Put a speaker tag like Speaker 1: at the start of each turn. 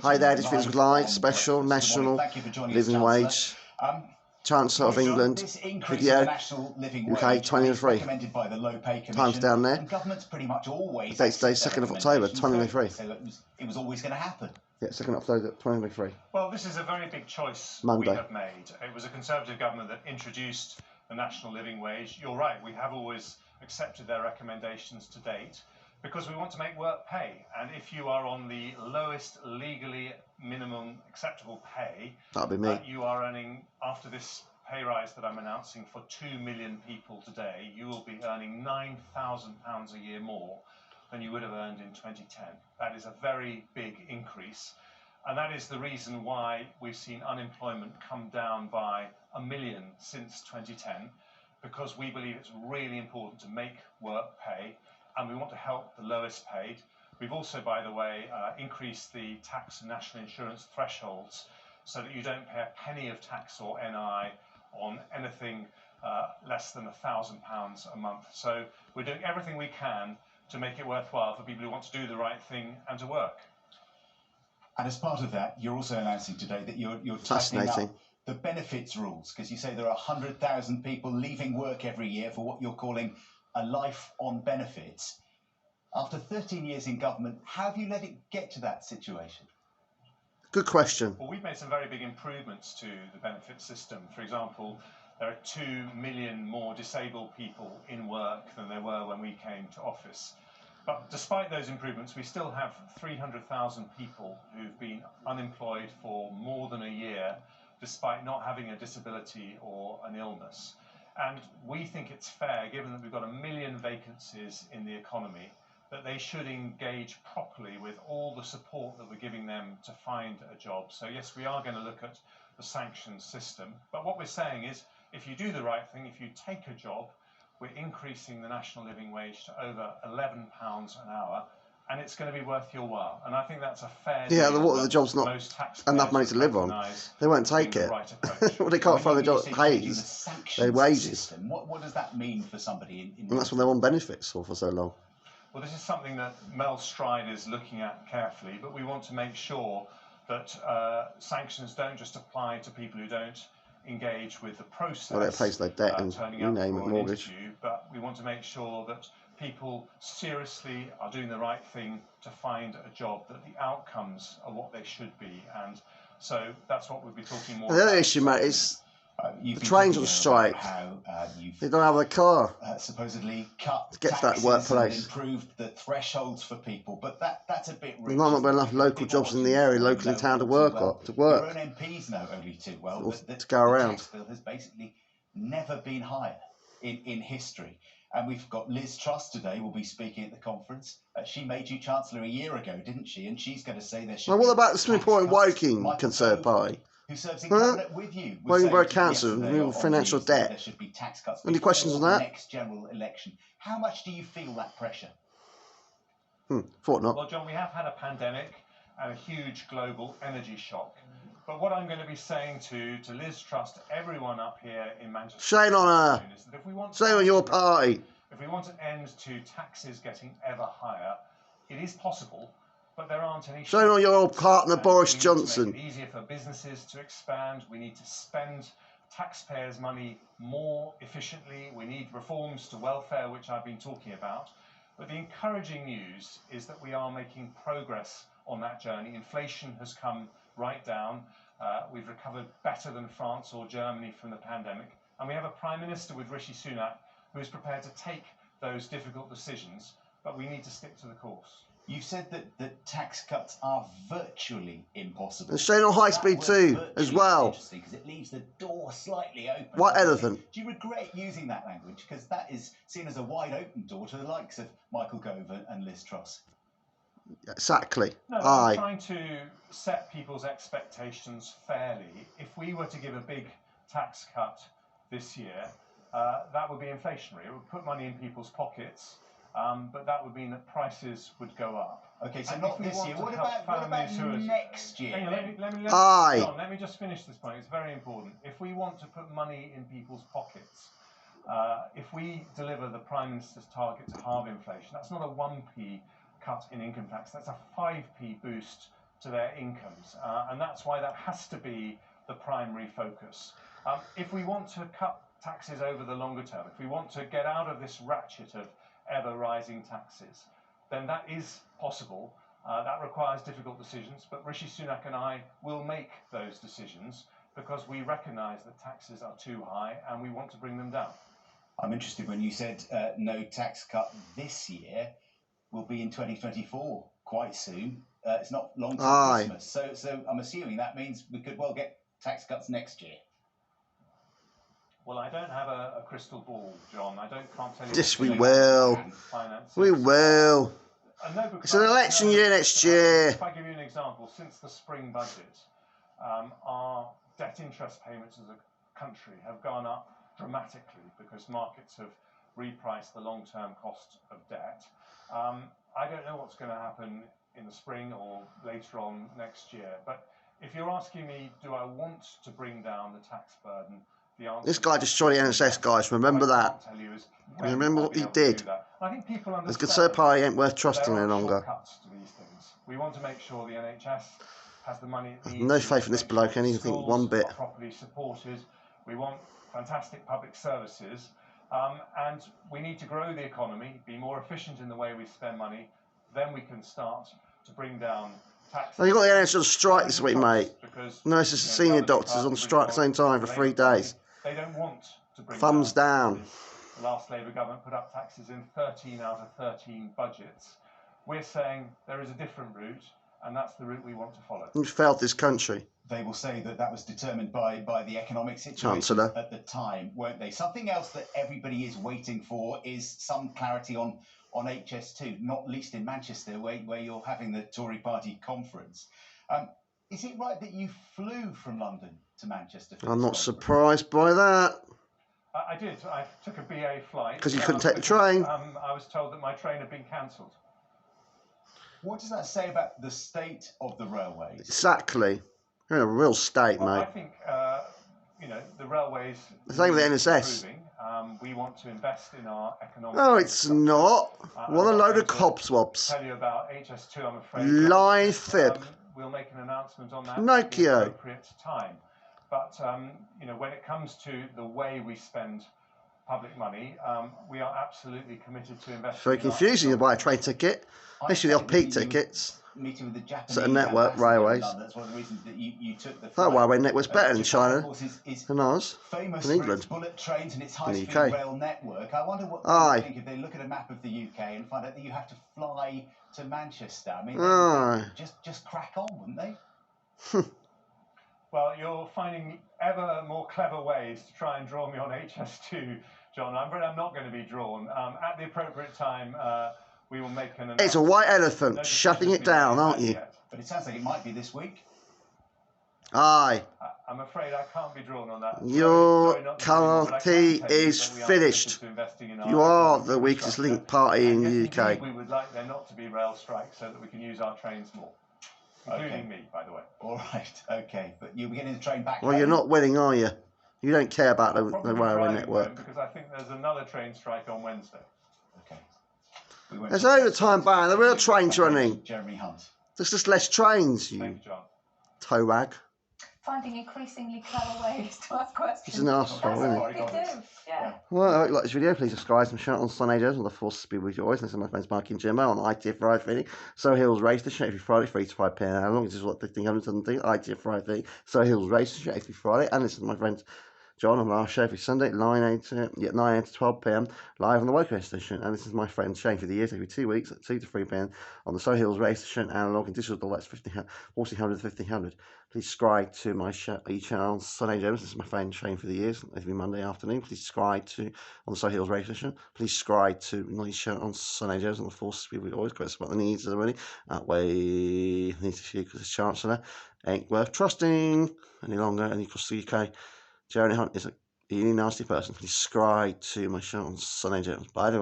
Speaker 1: Hi there, this is live special national living wage. Chancellor of England video, UK 2003. Time's down there. The date's today, 2nd of October 2003.
Speaker 2: It was always going to happen.
Speaker 1: Yeah, 2nd of October 2003.
Speaker 3: Well, this is a very big choice
Speaker 1: Monday.
Speaker 3: we have made. It was a Conservative government that introduced the national living wage. You're right, we have always accepted their recommendations to date because we want to make work pay. And if you are on the lowest legally minimum acceptable pay,
Speaker 1: that'll be me.
Speaker 3: You are earning, after this pay rise that I'm announcing for 2 million people today, you will be earning £9,000 a year more than you would have earned in 2010. That is a very big increase. And that is the reason why we've seen unemployment come down by 1 million since 2010, because we believe it's really important to make work pay, and we want to help the lowest paid. We've also, by the way, increased the tax and national insurance thresholds so that you don't pay a penny of tax or NI on anything less than £1,000 a month. So we're doing everything we can to make it worthwhile for people who want to do the right thing and to work.
Speaker 2: And as part of that, you're also announcing today that you're tightening up the benefits rules, because you say there are 100,000 people leaving work every year for what you're calling a life on benefits. After 13 years in government, how have you let it get to that situation?
Speaker 1: Good question.
Speaker 3: Well, we've made some very big improvements to the benefit system. For example, there are 2 million more disabled people in work than there were when we came to office. But despite those improvements, we still have 300,000 people who've been unemployed for more than a year, despite not having a disability or an illness. And we think it's fair, given that we've got 1 million vacancies in the economy, that they should engage properly with all the support that we're giving them to find a job. So yes, we are going to look at the sanctions system. But what we're saying is, if you do the right thing, if you take a job, we're increasing the national living wage to over £11 an hour, and it's going to be worth your while. And I think that's a fair deal.
Speaker 1: Yeah, the job's not enough money to live on. They won't take it. Well, they can't find a job that pays their wages.
Speaker 2: What does that mean for somebody?
Speaker 1: And that's what they want benefits for so long.
Speaker 3: Well, this is something that Mel Stride is looking at carefully, but we want to make sure that sanctions don't just apply to people who don't engage with the process.
Speaker 1: Well, it pays their debt and you name it, mortgage.
Speaker 3: But we want to make sure that people seriously are doing the right thing to find a job, that the outcomes are what they should be. And so that's what we'll be talking more about.
Speaker 1: The other issue, mate, is the trains on strike. They don't have a car.
Speaker 2: Supposedly cut
Speaker 1: to get to that workplace.
Speaker 2: Improved the thresholds for people, but that's a bit rich.
Speaker 1: There's not enough local jobs in the area, local in town to work.
Speaker 2: Your own MPs know only too well that
Speaker 1: to go around.
Speaker 2: The tax bill has basically never been higher in history. And we've got Liz Truss today will be speaking at the conference. She made you Chancellor a year ago, didn't she? And she's going to say there should
Speaker 1: be. Well, what about the Smith Point Woking Conserve Party?
Speaker 2: Who serves in cabinet with you?
Speaker 1: Woking Borough Council, real financial debt.
Speaker 2: There should be tax cuts.
Speaker 1: Any questions on that?
Speaker 2: Next general election. How much do you feel that pressure?
Speaker 1: Thought not.
Speaker 3: Well, John, we have had a pandemic and a huge global energy shock. But what I'm going to be saying to Liz Truss, to everyone up here in Manchester,
Speaker 1: shame on her.
Speaker 3: Is that if we want
Speaker 1: shame on your party.
Speaker 3: If we want an end to taxes getting ever higher, it is possible. But there aren't any.
Speaker 1: Shame on your old partner Boris Johnson.
Speaker 3: We need to make it easier for businesses to expand. We need to spend taxpayers' money more efficiently. We need reforms to welfare, which I've been talking about. But the encouraging news is that we are making progress on that journey. Inflation has come right down. We've recovered better than France or Germany from the pandemic. And we have a Prime Minister with Rishi Sunak who is prepared to take those difficult decisions. But we need to stick to the course.
Speaker 2: You've said that tax cuts are virtually impossible.
Speaker 1: And staying on high speed too, as well.
Speaker 2: Interesting, because it leaves the door slightly open.
Speaker 1: White elephant.
Speaker 2: Do you regret using that language? Because that is seen as a wide open door to the likes of Michael Gove and Liz Truss.
Speaker 1: Exactly.
Speaker 3: No, I'm trying to set people's expectations fairly. If we were to give a big tax cut this year, that would be inflationary. It would put money in people's pockets. But that would mean that prices would go up.
Speaker 2: Okay, so not this year. What about next year?
Speaker 3: Let me just finish this point. It's very important. If we want to put money in people's pockets, if we deliver the Prime Minister's target to halve inflation, that's not a 1p cut in income tax. That's a 5p boost to to their incomes, and that's why that has to be the primary focus. If we want to cut taxes over the longer term, if we want to get out of this ratchet of ever rising taxes, then that is possible. That requires difficult decisions, but Rishi Sunak and I will make those decisions because we recognise that taxes are too high and we want to bring them down.
Speaker 2: I'm interested when you said no tax cut this year. Will be in 2024 quite soon. It's not long till Christmas, so I'm assuming that means we could well get tax cuts next year.
Speaker 3: Well, I don't have a crystal ball, John. Can't tell you.
Speaker 1: Yes, we will. We will.
Speaker 3: No,
Speaker 1: it's an election year next year.
Speaker 3: If I give you an example, since the spring budget, our debt interest payments as a country have gone up dramatically because markets have repriced the long-term cost of debt. I don't know what's going to happen in the spring or later on next year, but if you're asking me, do I want to bring down the tax burden? The answer
Speaker 1: this guy destroyed the NSS, guys. Remember that. Remember what he did.
Speaker 3: I think people understand
Speaker 1: the Conserve Party ain't worth trusting any longer.
Speaker 3: To these things. We want to make sure the NHS has the money it needs.
Speaker 1: No faith in this bloke, anything one bit.
Speaker 3: Are properly supported. We want fantastic public services, and we need to grow the economy, be more efficient in the way we spend money. Then we can start to bring down taxes.
Speaker 1: Well, you got the NHS on strike this week, mate. Nurses and senior doctors on strike at the same time for 3 days.
Speaker 3: They don't want to bring
Speaker 1: thumbs down.
Speaker 3: The last Labour government put up taxes in 13 out of 13 budgets. We're saying there is a different route, and that's the route we want to follow.
Speaker 1: You failed this country.
Speaker 2: They will say that that was determined by the economic situation
Speaker 1: Chancellor.
Speaker 2: At the time, won't they? Something else that everybody is waiting for is some clarity on HS2, not least in Manchester, where you're having the Tory party conference. Is it right that you flew from London to Manchester?
Speaker 1: I'm not surprised by that.
Speaker 3: I did. I took a BA flight.
Speaker 1: Because you couldn't take the train.
Speaker 3: I was told that my train had been cancelled.
Speaker 2: What does that say about the state of the railways?
Speaker 1: Exactly. You're in a real state, mate.
Speaker 3: I think, the railways...
Speaker 1: The same with the NSS.
Speaker 3: We want to invest in our economic...
Speaker 1: No, it's not. What a load of cobswabs.
Speaker 3: Tell you about HS2, I'm afraid.
Speaker 1: Lying fib.
Speaker 3: We'll make an announcement on that
Speaker 1: Nokia.
Speaker 3: at the appropriate time. But, when it comes to the way we spend public money, we are absolutely committed to investing.
Speaker 1: Very confusing to buy a train ticket, especially the off-peak tickets.
Speaker 2: Meeting with the Japanese
Speaker 1: sort of network railways.
Speaker 2: That's one of the reasons that you took the flight.
Speaker 1: That railway network's better in China than ours,
Speaker 2: famous
Speaker 1: in England,
Speaker 2: for its bullet trains and its high-speed
Speaker 1: UK.
Speaker 2: Rail network. I wonder what they think if they look at a map of the UK and find out that you have to fly to Manchester. I mean, just crack on, wouldn't they?
Speaker 3: Well, you're finding ever more clever ways to try and draw me on HS2, John. I'm not going to be drawn. At the appropriate time, we will make an announcement.
Speaker 1: It's a white elephant, shutting it down, aren't you?
Speaker 2: But it sounds like it might be this week.
Speaker 1: Aye.
Speaker 3: I'm afraid I can't be drawn on that.
Speaker 1: Your party is finished. You are the weakest linked party in the UK.
Speaker 3: We would like there not to be rail strikes so that we can use our trains more. Including me, by the way.
Speaker 2: All right, okay. But you'll be getting the train back
Speaker 1: Well,
Speaker 2: home.
Speaker 1: you're not winning, are you? You don't care about the railway network.
Speaker 3: Because I think there's another train strike on Wednesday.
Speaker 2: Okay.
Speaker 1: There's overtime ban. There are trains running.
Speaker 2: Jeremy Hunt.
Speaker 1: There's just less trains, you
Speaker 3: Thank you, John.
Speaker 1: toe rag.
Speaker 4: Finding increasingly clever ways to ask questions.
Speaker 1: He's an arsehole, isn't he?
Speaker 4: You do, yeah.
Speaker 1: Well, I hope you like this video. Please subscribe and share it on Sunday Jones on the Force to be with you always. This is my friends Mark and Jimbo on ITF Friday Feeding. So Hills Race to every Friday, 3 to 5 p.m. How long? This is what 1517 ITF Friday Feeding. So Hills Race to every Friday. And this is my friends John on our show every Sunday, 9 a.m. to 12 p.m. live on the Woker station. And this is my friend Shane for the years every 2 weeks at 2 to 3 p.m. on the Soho Hills Radio Station analog and digital. That's 1400 1500. Please subscribe to my channel on Sunday Jones. This is my friend Shane for the years every Monday afternoon. Please subscribe to on the Soho Hills Radio Station. Please subscribe to my show on Sunday Jones on the Force. We always got about the needs of the money. That way, needs to see because the Chancellor ain't worth trusting any longer. And across the UK. Jeremy Hunt is a really nasty person. Please subscribe to my show on Sunday Jones. Bye everyone.